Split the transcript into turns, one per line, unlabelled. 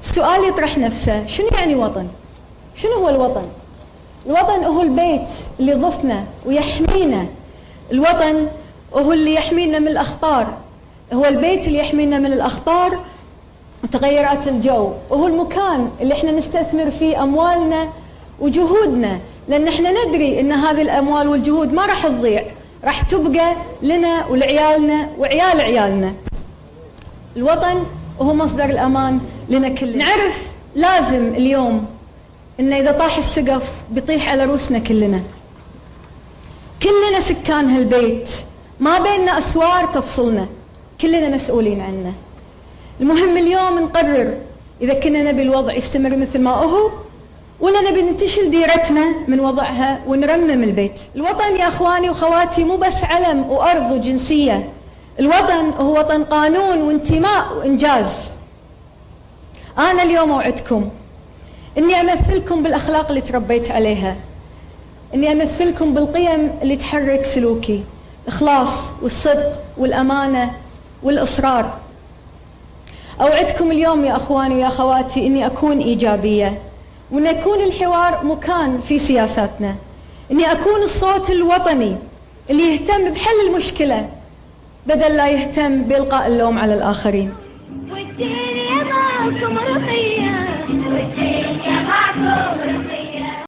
السؤال يطرح نفسه، شنو يعني وطن؟ شنو هو الوطن؟ الوطن هو البيت اللي يضفنا ويحمينا. الوطن هو اللي يحمينا من الأخطار، هو البيت اللي يحمينا من الأخطار وتغيرات الجو، وهو المكان اللي احنا نستثمر فيه أموالنا وجهودنا، لأن احنا ندري أن هذه الأموال والجهود ما راح تضيع، راح تبقى لنا ولعيالنا وعيال عيالنا. الوطن هو مصدر الأمان لنا كلنا. نعرف لازم اليوم إنه إذا طاح السقف بيطيح على رؤوسنا كلنا سكان هالبيت، ما بيننا أسوار تفصلنا، كلنا مسؤولين عنه. المهم اليوم نقرر إذا كنا نبي الوضع يستمر مثل ما هو، ولا نبي ننتشل ديرتنا من وضعها ونرمم البيت. الوطن يا أخواني وخواتي مو بس علم وأرض وجنسية، الوطن هو وطن قانون وانتماء وإنجاز. أنا اليوم أوعدكم إني أمثلكم بالأخلاق اللي تربيت عليها، إني أمثلكم بالقيم اللي تحرك سلوكي، الإخلاص والصدق والأمانة والإصرار. أوعدكم اليوم يا أخواني ويا أخواتي إني أكون إيجابية، وإن يكون الحوار مكان في سياساتنا، إني أكون الصوت الوطني اللي يهتم بحل المشكلة بدل لا يهتم بإلقاء اللوم على الآخرين. والدنيا معكم رخيص